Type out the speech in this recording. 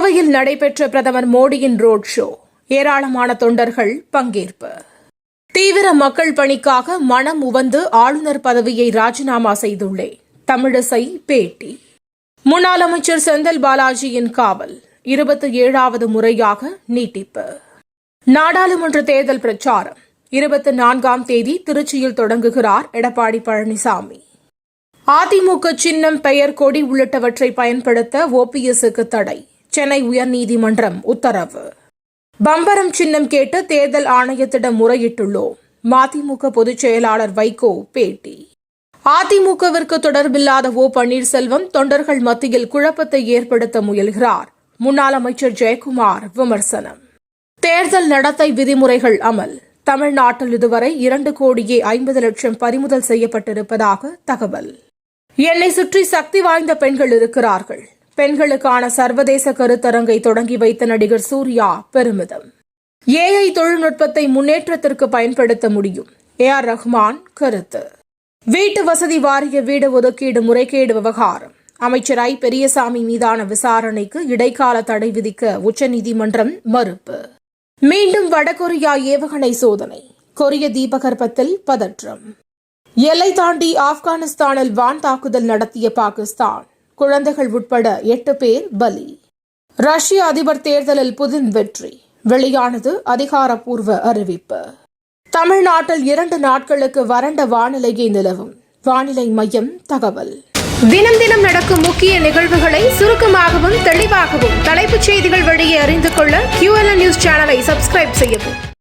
கோவையில் நடைபெற்ற பிரதமர் மோடியின் ரோட் ஷோ. ஏராளமான தொண்டர்கள் பங்கேற்பு. தீவிர மக்கள் பணிக்காக மனம் உவந்து ஆளுநர் பதவியை ராஜினாமா செய்துள்ளேன். தமிழிசை பேட்டி. முன்னாள் அமைச்சர் செந்தில் பாலாஜியின் காவல் 27வது முறையாக நீட்டிப்பு. நாடாளுமன்ற தேர்தல் பிரச்சாரம் 24ஆம் தேதி திருச்சியில் தொடங்குகிறார் எடப்பாடி பழனிசாமி. அதிமுக சின்னம், பெயர், கொடி உள்ளிட்டவற்றை பயன்படுத்த ஓபிஎஸ்க்கு தடை. சென்னை உயர்நீதிமன்றம் உத்தரவு. பம்பரம் சின்னம் கேட்டு தேர்தல் ஆணையத்திடம் முறையிட்டுள்ளோம். மதிமுக பொதுச் செயலாளர் வைகோ பேட்டி. அதிமுகவிற்கு தொடர்பில்லாத ஓ பன்னீர்செல்வம் தொண்டர்கள் மத்தியில் குழப்பத்தை ஏற்படுத்த முயல்கிறார். முன்னாள் அமைச்சர் ஜெயக்குமார் விமர்சனம். தேர்தல் நடத்தை விதிமுறைகள் அமல். தமிழ்நாட்டில் இதுவரை 2,50,00,000 பறிமுதல் செய்யப்பட்டிருப்பதாக தகவல். என்னை சுற்றி சக்தி வாய்ந்த பெண்கள் இருக்கிறார்கள். பெண்களுக்கான சர்வதேச கருத்தரங்கை தொடங்கி வைத்த நடிகர் சூர்யா பெருமிதம். ஏஐ தொழில்நுட்பத்தை முன்னேற்றத்திற்கு பயன்படுத்த முடியும். ஏஆர் ரஹ்மான் கருத்து. வீட்டு வசதி வாரிய வீடு ஒதுக்கீடு முறைகேடு விவகாரம். அமைச்சர் ஐ. பெரியசாமி மீதான விசாரணைக்கு இடைக்கால தடை விதிக்க உச்சநீதிமன்றம் மறுப்பு. மீண்டும் வடகொரியா ஏவுகணை சோதனை. கொரிய தீபகற்பத்தில் பதற்றம். எல்லை தாண்டி ஆப்கானிஸ்தானில் வான் தாக்குதல் நடத்திய பாகிஸ்தான். குழந்தைகள் உட்பட 8 பேர் பலி. ரஷ்ய அதிபர் தேர்தலில் புதின் வெற்றி. வெளியானது அதிகாரப்பூர்வ அறிவிப்பு. தமிழ்நாட்டில் 2 நாட்களுக்கு வறண்ட வானிலையே நிலவும். வானிலை மையம் தகவல். தினம் தினம் நடக்கும் முக்கிய நிகழ்வுகளை சுருக்கமாகவும் தெளிவாகவும் தலைப்புச் செய்திகள் வழியே அறிந்து கொள்ள QLN நியூஸ் சேனலை சப்ஸ்கிரைப் செய்யவும்.